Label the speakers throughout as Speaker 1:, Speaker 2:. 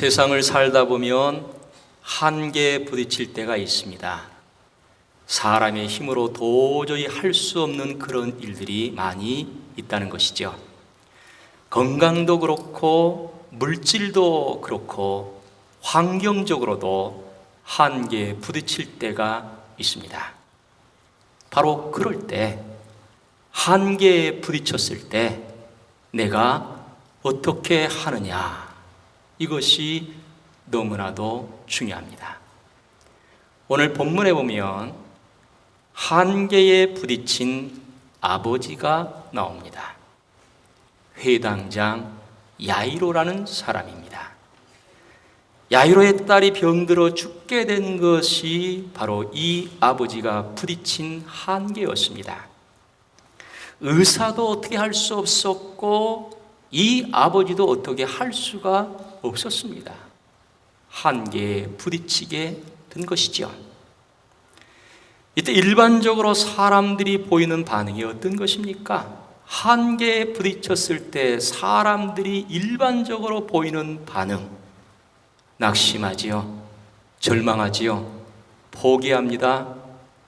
Speaker 1: 세상을 살다 보면 한계에 부딪힐 때가 있습니다. 사람의 힘으로 도저히 할 수 없는 그런 일들이 많이 있다는 것이죠. 건강도 그렇고 물질도 그렇고 환경적으로도 한계에 부딪힐 때가 있습니다. 바로 그럴 때, 한계에 부딪혔을 때 내가 어떻게 하느냐, 이것이 너무나도 중요합니다. 오늘 본문에 보면 한계에 부딪힌 아버지가 나옵니다. 회당장 야이로라는 사람입니다. 야이로의 딸이 병들어 죽게 된 것이 바로 이 아버지가 부딪힌 한계였습니다. 의사도 어떻게 할 수 없었고 이 아버지도 어떻게 할 수가 없었습니다. 한계에 부딪히게 된 것이죠. 이때 일반적으로 사람들이 보이는 반응이 어떤 것입니까? 한계에 부딪혔을 때 사람들이 일반적으로 보이는 반응, 낙심하지요, 절망하지요, 포기합니다.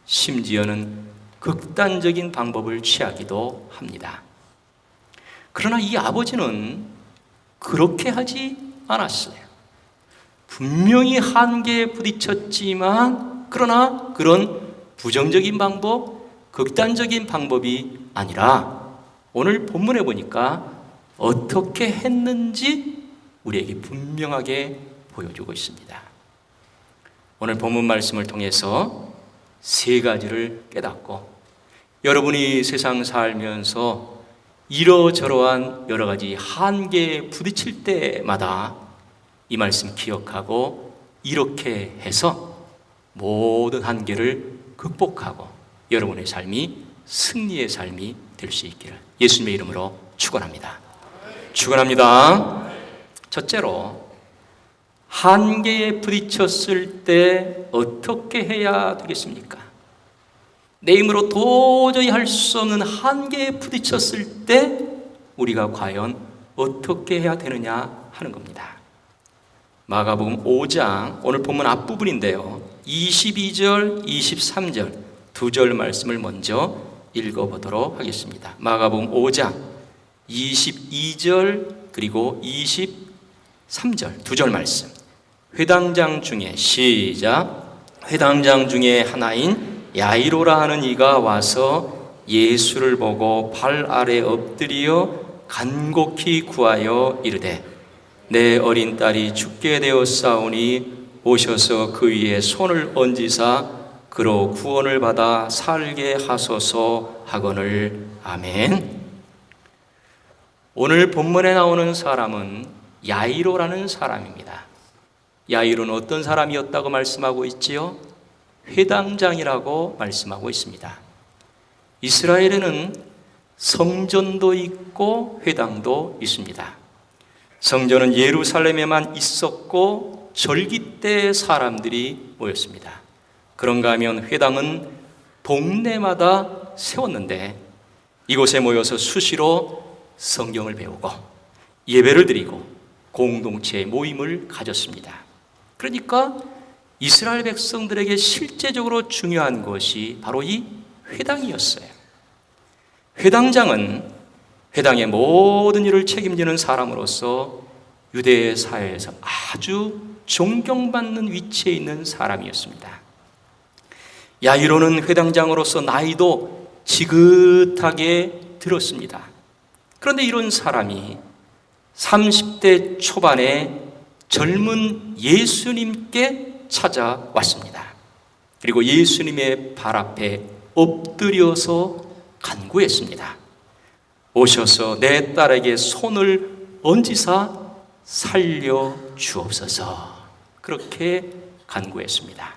Speaker 1: 심지어는 극단적인 방법을 취하기도 합니다. 그러나 이 아버지는 그렇게 하지 않았어요. 분명히 한계에 부딪혔지만 그러나 그런 부정적인 방법, 극단적인 방법이 아니라 오늘 본문에 보니까 어떻게 했는지 우리에게 분명하게 보여주고 있습니다. 오늘 본문 말씀을 통해서 세 가지를 깨닫고 여러분이 세상 살면서 이러저러한 여러 가지 한계에 부딪힐 때마다 이 말씀 기억하고 이렇게 해서 모든 한계를 극복하고 여러분의 삶이 승리의 삶이 될 수 있기를 예수님의 이름으로 축원합니다. 축원합니다. 첫째로, 한계에 부딪혔을 때 어떻게 해야 되겠습니까? 내 힘으로 도저히 할 수 없는 한계에 부딪혔을 때 우리가 과연 어떻게 해야 되느냐 하는 겁니다. 마가복음 5장 오늘 본문 앞부분인데요, 22절, 23절 두 절 말씀을 먼저 읽어보도록 하겠습니다. 마가복음 5장 22절 그리고 23절 두 절 말씀. 회당장 중에 시작. 회당장 중에 하나인 야이로라 하는 이가 와서 예수를 보고 발 아래 엎드려 간곡히 구하여 이르되 내 어린 딸이 죽게 되었사오니 오셔서 그 위에 손을 얹으사 그로 구원을 받아 살게 하소서 하거늘. 아멘. 오늘 본문에 나오는 사람은 야이로라는 사람입니다. 야이로는 어떤 사람이었다고 말씀하고 있지요? 회당장이라고 말씀하고 있습니다. 이스라엘에는 성전도 있고 회당도 있습니다. 성전은 예루살렘에만 있었고 절기 때 사람들이 모였습니다. 그런가 하면 회당은 동네마다 세웠는데 이곳에 모여서 수시로 성경을 배우고 예배를 드리고 공동체 모임을 가졌습니다. 그러니까 이스라엘 백성들에게 실제적으로 중요한 것이 바로 이 회당이었어요. 회당장은 회당의 모든 일을 책임지는 사람으로서 유대 사회에서 아주 존경받는 위치에 있는 사람이었습니다. 야이로는 회당장으로서 나이도 지긋하게 들었습니다. 그런데 이런 사람이 30대 초반에 젊은 예수님께 찾아왔습니다. 그리고 예수님의 발 앞에 엎드려서 간구했습니다. 오셔서 내 딸에게 손을 얹으사 살려 주옵소서. 그렇게 간구했습니다.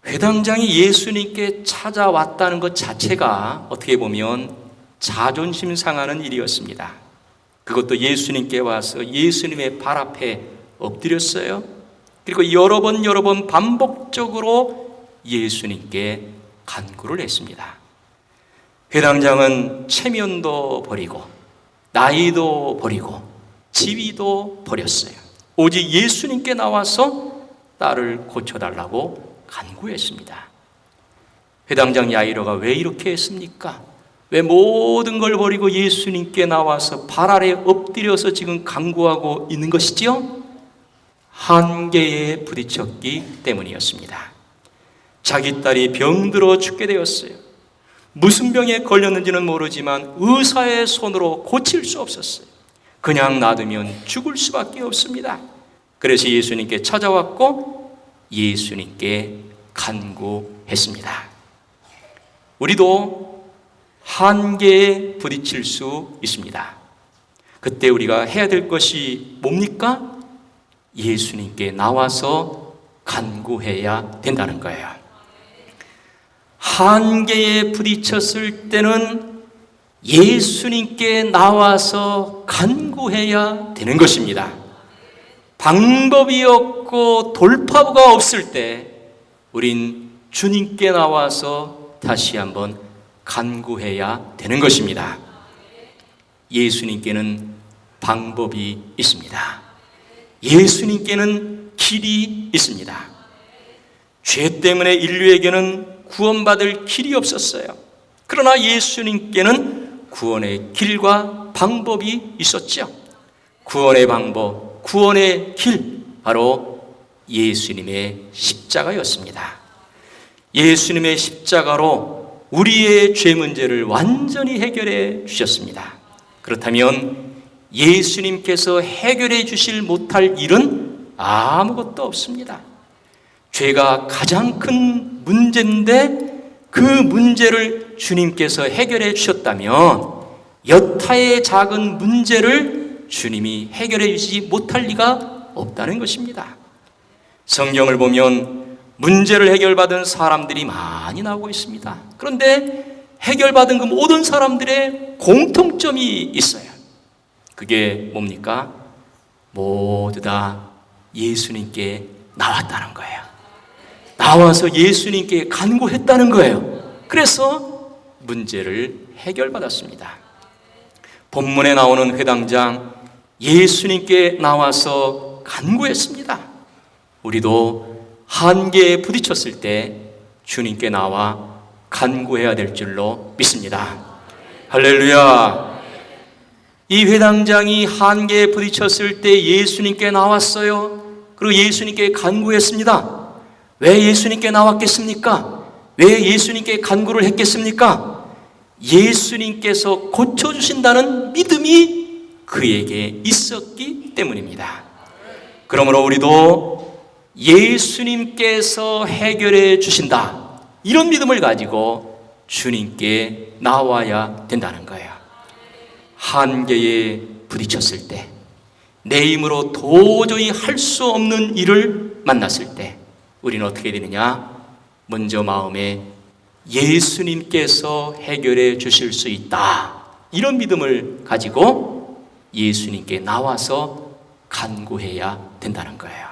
Speaker 1: 회당장이 예수님께 찾아왔다는 것 자체가 어떻게 보면 자존심 상하는 일이었습니다. 그것도 예수님께 와서 예수님의 발 앞에 엎드렸어요. 그리고 여러 번 반복적으로 예수님께 간구를 했습니다. 회당장은 체면도 버리고 나이도 버리고 지위도 버렸어요. 오직 예수님께 나와서 딸을 고쳐달라고 간구했습니다. 회당장 야이로가 왜 이렇게 했습니까? 왜 모든 걸 버리고 예수님께 나와서 발 아래 엎드려서 지금 간구하고 있는 것이지요? 한계에 부딪혔기 때문이었습니다. 자기 딸이 병들어 죽게 되었어요. 무슨 병에 걸렸는지는 모르지만 의사의 손으로 고칠 수 없었어요. 그냥 놔두면 죽을 수밖에 없습니다. 그래서 예수님께 찾아왔고 예수님께 간구했습니다. 우리도 한계에 부딪힐 수 있습니다. 그때 우리가 해야 될 것이 뭡니까? 예수님께 나와서 간구해야 된다는 거예요. 한계에 부딪혔을 때는 예수님께 나와서 간구해야 되는 것입니다. 방법이 없고 돌파구가 없을 때 우린 주님께 나와서 다시 한번 간구해야 되는 것입니다. 예수님께는 방법이 있습니다. 예수님께는 길이 있습니다. 죄 때문에 인류에게는 구원받을 길이 없었어요. 그러나 예수님께는 구원의 길과 방법이 있었죠. 구원의 방법, 구원의 길, 바로 예수님의 십자가였습니다. 예수님의 십자가로 우리의 죄 문제를 완전히 해결해 주셨습니다. 그렇다면 예수님께서 해결해 주실 못할 일은 아무것도 없습니다. 죄가 가장 큰 문제인데 그 문제를 주님께서 해결해 주셨다면 여타의 작은 문제를 주님이 해결해 주시지 못할 리가 없다는 것입니다. 성경을 보면 문제를 해결받은 사람들이 많이 나오고 있습니다. 그런데 해결받은 그 모든 사람들의 공통점이 있어요. 그게 뭡니까? 모두 다 예수님께 나왔다는 거예요. 나와서 예수님께 간구했다는 거예요. 그래서 문제를 해결받았습니다. 본문에 나오는 회당장 예수님께 나와서 간구했습니다. 우리도 한계에 부딪혔을 때 주님께 나와 간구해야 될 줄로 믿습니다. 할렐루야. 이 회당장이 한계에 부딪혔을 때 예수님께 나왔어요. 그리고 예수님께 간구했습니다. 왜 예수님께 나왔겠습니까? 왜 예수님께 간구를 했겠습니까? 예수님께서 고쳐주신다는 믿음이 그에게 있었기 때문입니다. 그러므로 우리도 예수님께서 해결해 주신다, 이런 믿음을 가지고 주님께 나와야 된다는 거예요. 한계에 부딪혔을 때, 내 힘으로 도저히 할 수 없는 일을 만났을 때 우리는 어떻게 되느냐? 먼저 마음에 예수님께서 해결해 주실 수 있다, 이런 믿음을 가지고 예수님께 나와서 간구해야 된다는 거예요.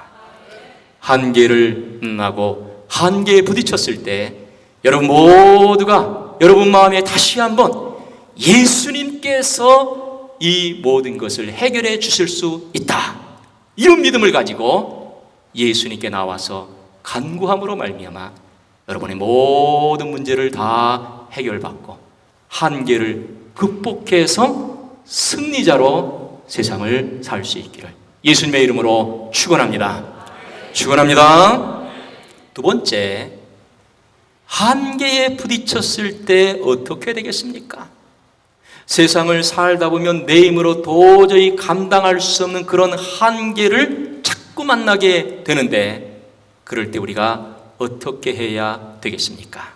Speaker 1: 한계를 만나고 한계에 부딪혔을 때 여러분 모두가 여러분 마음에 다시 한번 예수님께서 이 모든 것을 해결해 주실 수 있다, 이런 믿음을 가지고 예수님께 나와서 간구함으로 말미암아 여러분의 모든 문제를 다 해결받고 한계를 극복해서 승리자로 세상을 살 수 있기를 예수님의 이름으로 축원합니다. 축원합니다. 두 번째, 한계에 부딪혔을 때 어떻게 되겠습니까? 세상을 살다 보면 내 힘으로 도저히 감당할 수 없는 그런 한계를 자꾸 만나게 되는데, 그럴 때 우리가 어떻게 해야 되겠습니까?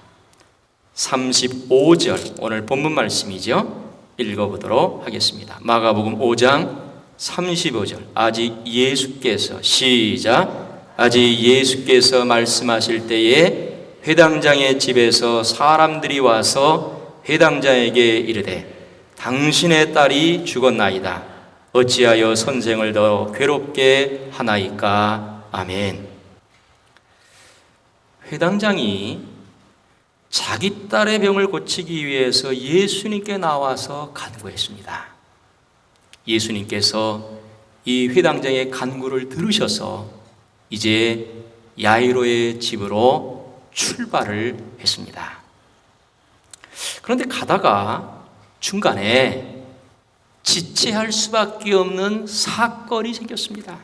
Speaker 1: 35절, 오늘 본문 말씀이죠. 읽어보도록 하겠습니다. 마가복음 5장 35절. 아직 예수께서, 시작, 아직 예수께서 말씀하실 때에 회당장의 집에서 사람들이 와서 회당장에게 이르되 당신의 딸이 죽었나이다. 어찌하여 선생을 더 괴롭게 하나이까? 아멘. 회당장이 자기 딸의 병을 고치기 위해서 예수님께 나와서 간구했습니다. 예수님께서 이 회당장의 간구를 들으셔서 이제 야이로의 집으로 출발을 했습니다. 그런데 가다가 중간에 지체할 수밖에 없는 사건이 생겼습니다.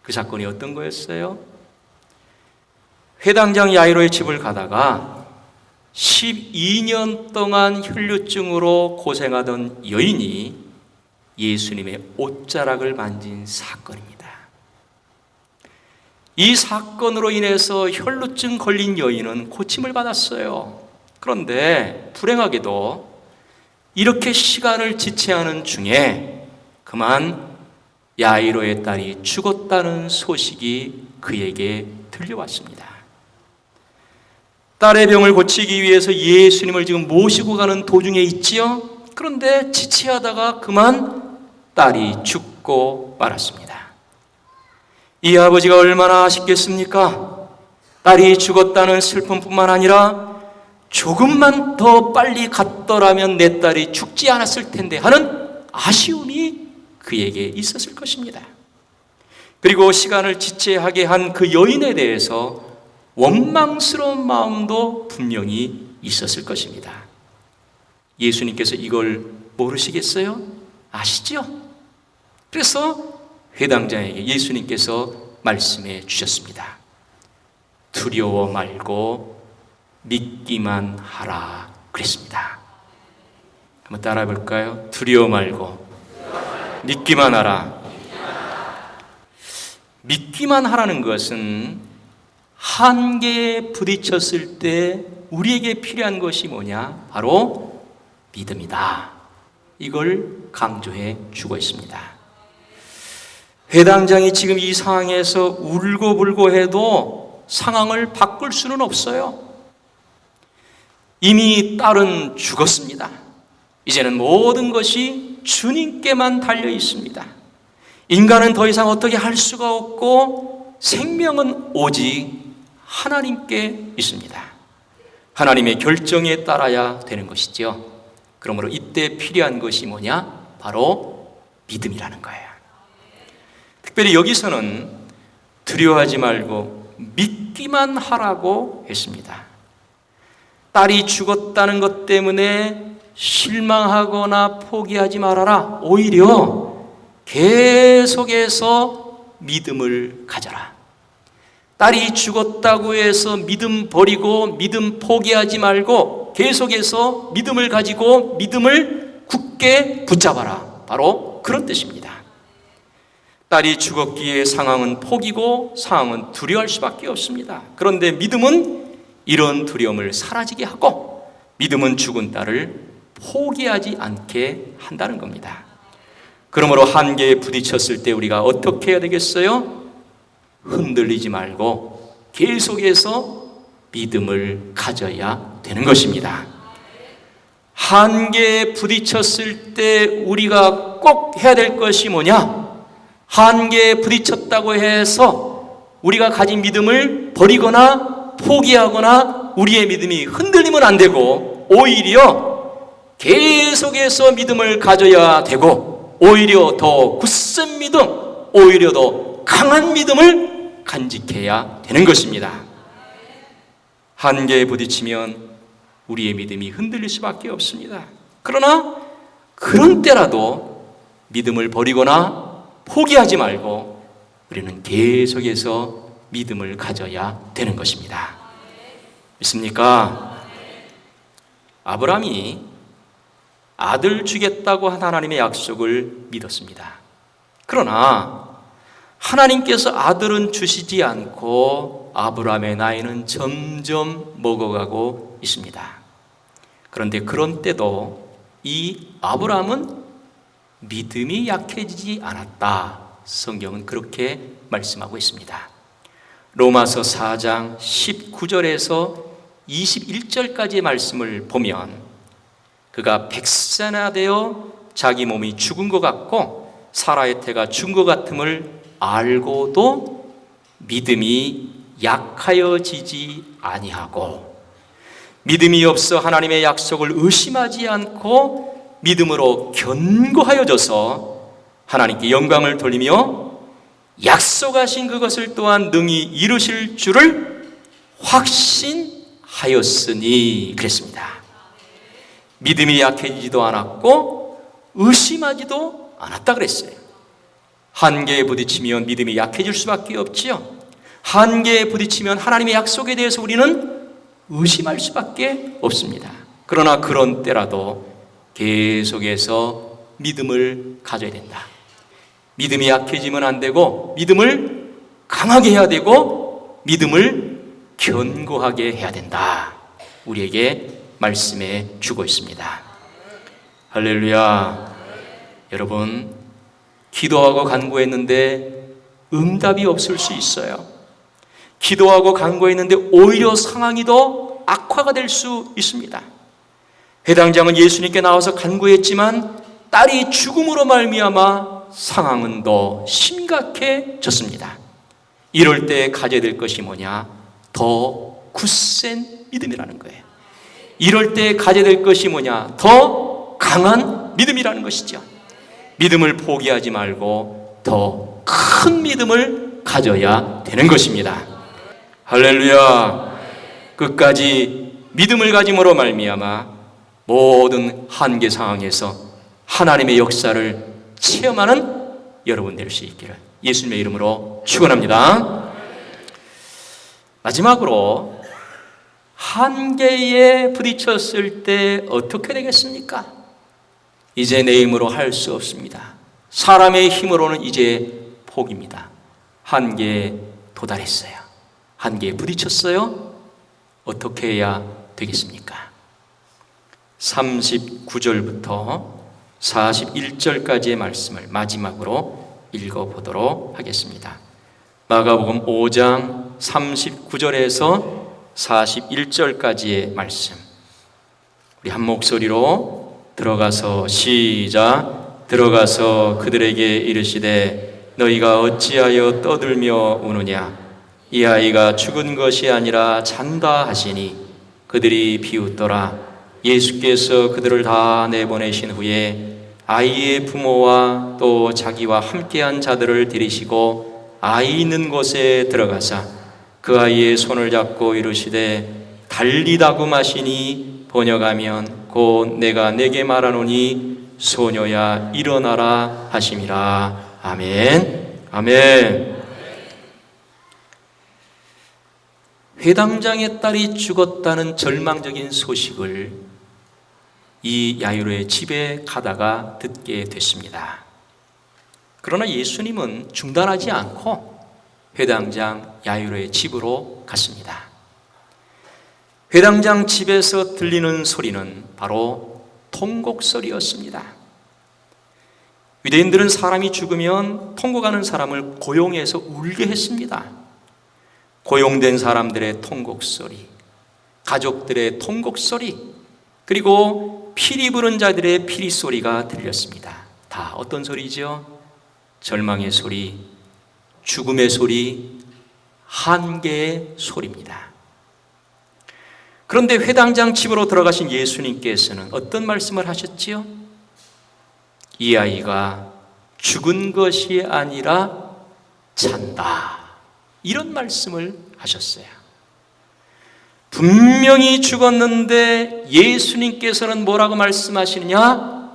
Speaker 1: 그 사건이 어떤 거였어요? 회당장 야이로의 집을 가다가 12년 동안 혈루증으로 고생하던 여인이 예수님의 옷자락을 만진 사건입니다. 이 사건으로 인해서 혈루증 걸린 여인은 고침을 받았어요. 그런데 불행하게도 이렇게 시간을 지체하는 중에 그만 야이로의 딸이 죽었다는 소식이 그에게 들려왔습니다. 딸의 병을 고치기 위해서 예수님을 지금 모시고 가는 도중에 있지요. 그런데 지체하다가 그만 딸이 죽고 말았습니다. 이 아버지가 얼마나 아쉽겠습니까? 딸이 죽었다는 슬픔뿐만 아니라 조금만 더 빨리 갔더라면 내 딸이 죽지 않았을 텐데 하는 아쉬움이 그에게 있었을 것입니다. 그리고 시간을 지체하게 한 그 여인에 대해서 원망스러운 마음도 분명히 있었을 것입니다. 예수님께서 이걸 모르시겠어요? 아시죠? 그래서 회당장에게 예수님께서 말씀해 주셨습니다. 두려워 말고 믿기만 하라 그랬습니다. 한번 따라해 볼까요? 두려워 말고 믿기만 하라. 믿기만 하라는 것은 한계에 부딪혔을 때 우리에게 필요한 것이 뭐냐? 바로 믿음이다. 이걸 강조해 주고 있습니다. 회당장이 지금 이 상황에서 울고불고 해도 상황을 바꿀 수는 없어요. 이미 딸은 죽었습니다. 이제는 모든 것이 주님께만 달려 있습니다. 인간은 더 이상 어떻게 할 수가 없고 생명은 오직 하나님께 있습니다. 하나님의 결정에 따라야 되는 것이죠. 그러므로 이때 필요한 것이 뭐냐? 바로 믿음이라는 거예요. 특별히 여기서는 두려워하지 말고 믿기만 하라고 했습니다. 딸이 죽었다는 것 때문에 실망하거나 포기하지 말아라. 오히려 계속해서 믿음을 가져라. 딸이 죽었다고 해서 믿음 버리고 믿음 포기하지 말고 계속해서 믿음을 가지고 믿음을 굳게 붙잡아라. 바로 그런 뜻입니다. 딸이 죽었기에 상황은 포기고 상황은 두려워할 수밖에 없습니다. 그런데 믿음은 이런 두려움을 사라지게 하고 믿음은 죽은 딸을 포기하지 않게 한다는 겁니다. 그러므로 한계에 부딪혔을 때 우리가 어떻게 해야 되겠어요? 흔들리지 말고 계속해서 믿음을 가져야 되는 것입니다. 한계에 부딪혔을 때 우리가 꼭 해야 될 것이 뭐냐? 한계에 부딪혔다고 해서 우리가 가진 믿음을 버리거나 포기하거나 우리의 믿음이 흔들리면 안 되고 오히려 계속해서 믿음을 가져야 되고 오히려 더 굳센 믿음, 오히려 더 강한 믿음을 간직해야 되는 것입니다. 한계에 부딪히면 우리의 믿음이 흔들릴 수밖에 없습니다. 그러나 그런 때라도 믿음을 버리거나 포기하지 말고 우리는 계속해서 믿음을 가져야 되는 것입니다. 믿습니까? 아브라함이 아들 주겠다고 한 하나님의 약속을 믿었습니다. 그러나 하나님께서 아들은 주시지 않고 아브라함의 나이는 점점 먹어가고 있습니다. 그런데 그런 때도 이 아브라함은 믿음이 약해지지 않았다. 성경은 그렇게 말씀하고 있습니다. 로마서 4장 19절에서 21절까지의 말씀을 보면 그가 백세나 되어 자기 몸이 죽은 것 같고 사라의 태가 죽은 것 같음을 알고도 믿음이 약하여지지 아니하고 믿음이 없어 하나님의 약속을 의심하지 않고 믿음으로 견고하여져서 하나님께 영광을 돌리며 약속하신 그것을 또한 능히 이루실 줄을 확신하였으니 그랬습니다. 믿음이 약해지지도 않았고 의심하지도 않았다 그랬어요. 한계에 부딪히면 믿음이 약해질 수밖에 없지요. 한계에 부딪히면 하나님의 약속에 대해서 우리는 의심할 수밖에 없습니다. 그러나 그런 때라도 계속해서 믿음을 가져야 된다. 믿음이 약해지면 안 되고 믿음을 강하게 해야 되고 믿음을 견고하게 해야 된다. 우리에게 말씀해 주고 있습니다. 할렐루야. 여러분, 기도하고 간구했는데 응답이 없을 수 있어요. 기도하고 간구했는데 오히려 상황이 더 악화가 될 수 있습니다. 회당장은 예수님께 나와서 간구했지만 딸이 죽음으로 말미암아 상황은 더 심각해졌습니다. 이럴 때 가져야 될 것이 뭐냐? 더 굳센 믿음이라는 거예요. 이럴 때 가져야 될 것이 뭐냐? 더 강한 믿음이라는 것이죠. 믿음을 포기하지 말고 더 큰 믿음을 가져야 되는 것입니다. 할렐루야. 끝까지 믿음을 가짐으로 말미암아 모든 한계 상황에서 하나님의 역사를 체험하는 여러분 될 수 있기를 예수님의 이름으로 축원합니다. 마지막으로 한계에 부딪혔을 때 어떻게 되겠습니까? 이제 내 힘으로 할 수 없습니다. 사람의 힘으로는 이제 포기입니다. 한계에 도달했어요. 한계에 부딪혔어요. 어떻게 해야 되겠습니까? 39절부터 41절까지의 말씀을 마지막으로 읽어보도록 하겠습니다. 마가복음 5장 39절에서 41절까지의 말씀, 우리 한 목소리로 들어가서 시작. 들어가서 그들에게 이르시되 너희가 어찌하여 떠들며 우느냐? 이 아이가 죽은 것이 아니라 잔다 하시니 그들이 비웃더라. 예수께서 그들을 다 내보내신 후에 아이의 부모와 또 자기와 함께한 자들을 데리시고 아이 있는 곳에 들어가사 그 아이의 손을 잡고 이르시되 달리다고 마시니 번역하면 곧 내가 내게 말하노니 소녀야 일어나라 하심이라. 아멘. 아멘. 회당장의 딸이 죽었다는 절망적인 소식을 이 야이로의 집에 가다가 듣게 됐습니다. 그러나 예수님은 중단하지 않고 회당장 야이로의 집으로 갔습니다. 회당장 집에서 들리는 소리는 바로 통곡소리였습니다. 유대인들은 사람이 죽으면 통곡하는 사람을 고용해서 울게 했습니다. 고용된 사람들의 통곡소리, 가족들의 통곡소리, 그리고 피리 부는 자들의 피리 소리가 들렸습니다. 다 어떤 소리죠? 절망의 소리, 죽음의 소리, 한계의 소리입니다. 그런데 회당장 집으로 들어가신 예수님께서는 어떤 말씀을 하셨지요? 이 아이가 죽은 것이 아니라 잔다. 이런 말씀을 하셨어요. 분명히 죽었는데 예수님께서는 뭐라고 말씀하시느냐?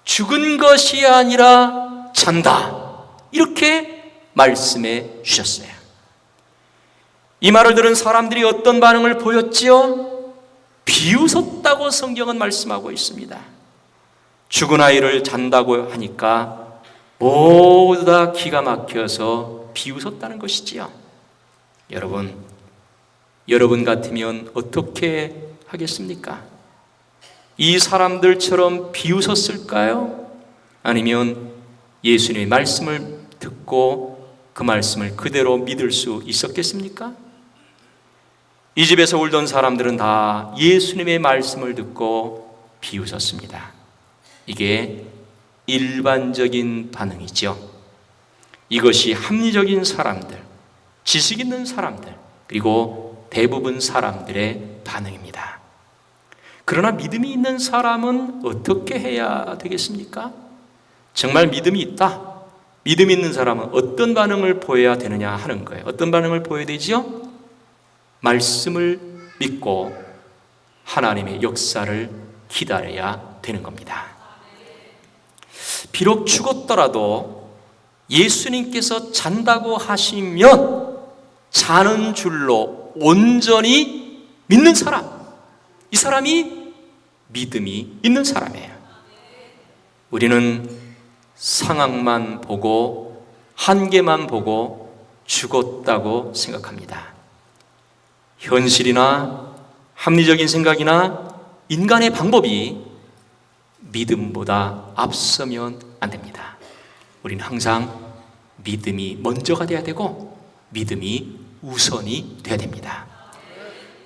Speaker 1: 죽은 것이 아니라 잔다. 이렇게 말씀해 주셨어요. 이 말을 들은 사람들이 어떤 반응을 보였지요? 비웃었다고 성경은 말씀하고 있습니다. 죽은 아이를 잔다고 하니까 모두 다 기가 막혀서 비웃었다는 것이지요. 여러분 같으면 어떻게 하겠습니까? 이 사람들처럼 비웃었을까요? 아니면 예수님의 말씀을 듣고 그 말씀을 그대로 믿을 수 있었겠습니까? 이 집에서 울던 사람들은 다 예수님의 말씀을 듣고 비웃었습니다. 이게 일반적인 반응이죠. 이것이 합리적인 사람들, 지식 있는 사람들, 그리고 대부분 사람들의 반응입니다. 그러나 믿음이 있는 사람은 어떻게 해야 되겠습니까? 정말 믿음이 있다. 믿음 있는 사람은 어떤 반응을 보여야 되느냐 하는 거예요. 어떤 반응을 보여야 되지요? 말씀을 믿고 하나님의 역사를 기다려야 되는 겁니다. 비록 죽었더라도 예수님께서 잔다고 하시면 자는 줄로 온전히 믿는 사람, 이 사람이 믿음이 있는 사람이에요. 우리는 상황만 보고 한계만 보고 죽었다고 생각합니다. 현실이나 합리적인 생각이나 인간의 방법이 믿음보다 앞서면 안 됩니다. 우리는 항상 믿음이 먼저가 돼야 되고 믿음이 우선이 돼야 됩니다.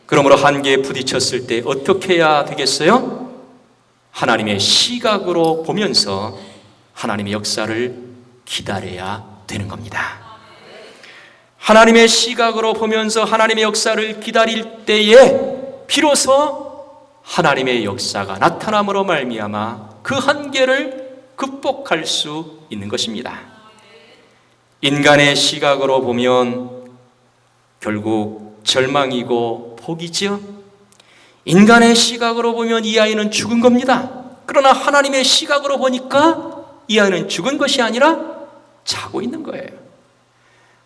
Speaker 1: 그러므로 한계에 부딪혔을 때 어떻게 해야 되겠어요? 하나님의 시각으로 보면서 하나님의 역사를 기다려야 되는 겁니다. 하나님의 시각으로 보면서 하나님의 역사를 기다릴 때에 비로소 하나님의 역사가 나타남으로 말미암아 그 한계를 극복할 수 있는 것입니다. 인간의 시각으로 보면 결국 절망이고 포기지요. 인간의 시각으로 보면 이 아이는 죽은 겁니다. 그러나 하나님의 시각으로 보니까 이 아이는 죽은 것이 아니라 자고 있는 거예요.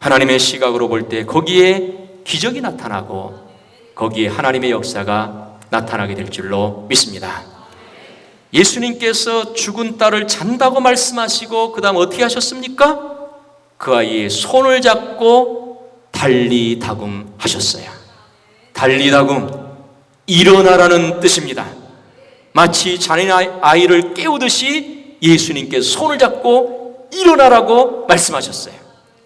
Speaker 1: 하나님의 시각으로 볼 때 거기에 기적이 나타나고 거기에 하나님의 역사가 나타나게 될 줄로 믿습니다. 예수님께서 죽은 딸을 잔다고 말씀하시고 그 다음 어떻게 하셨습니까? 그 아이의 손을 잡고 달리다금 하셨어요. 달리다금, 일어나라는 뜻입니다. 마치 자는 아이를 깨우듯이 예수님께서 손을 잡고 일어나라고 말씀하셨어요.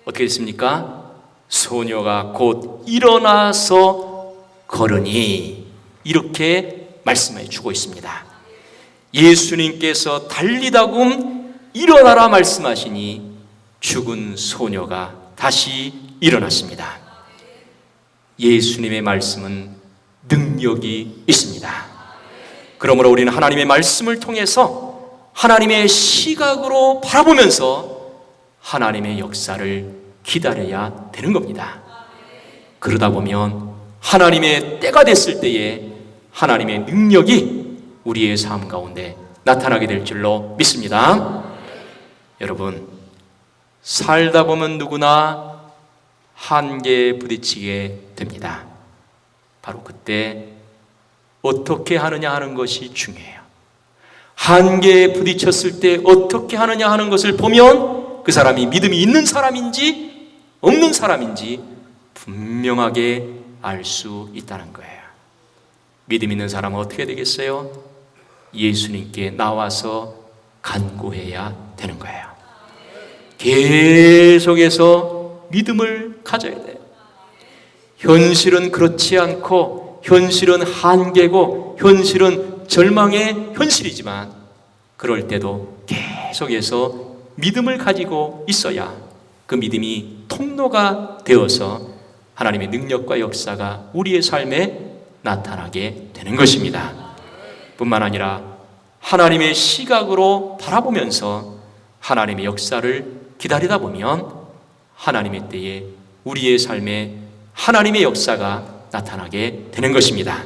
Speaker 1: 어떻게 됐습니까? 소녀가 곧 일어나서 걸으니 이렇게 말씀해 주고 있습니다. 예수님께서 달리다금 일어나라 말씀하시니 죽은 소녀가 다시 일어났습니다. 예수님의 말씀은 능력이 있습니다. 그러므로 우리는 하나님의 말씀을 통해서 하나님의 시각으로 바라보면서 하나님의 역사를 기다려야 되는 겁니다. 그러다 보면 하나님의 때가 됐을 때에 하나님의 능력이 우리의 삶 가운데 나타나게 될 줄로 믿습니다. 여러분, 살다 보면 누구나 한계에 부딪히게 됩니다. 바로 그때 어떻게 하느냐 하는 것이 중요해요. 한계에 부딪혔을 때 어떻게 하느냐 하는 것을 보면 그 사람이 믿음이 있는 사람인지 없는 사람인지 분명하게 알 수 있다는 거예요. 믿음 있는 사람은 어떻게 되겠어요? 예수님께 나와서 간구해야 되는 거예요. 계속해서 믿음을 가져야 돼요. 현실은 그렇지 않고 현실은 한계고 현실은 절망의 현실이지만 그럴 때도 계속해서 믿음을 가지고 있어야 그 믿음이 통로가 되어서 하나님의 능력과 역사가 우리의 삶에 나타나게 되는 것입니다. 뿐만 아니라 하나님의 시각으로 바라보면서 하나님의 역사를 기다리다 보면 하나님의 때에 우리의 삶에 하나님의 역사가 나타나게 되는 것입니다.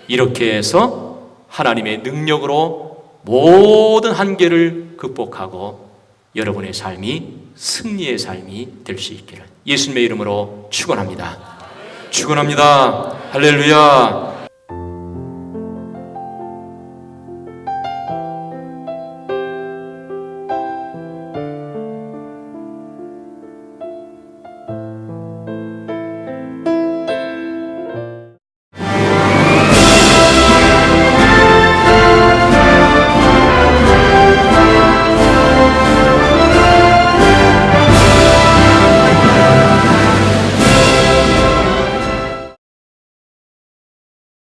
Speaker 1: 이렇게 해서 하나님의 능력으로 모든 한계를 극복하고 여러분의 삶이 승리의 삶이 될 수 있기를 예수님의 이름으로 축원합니다. 축원합니다. 할렐루야.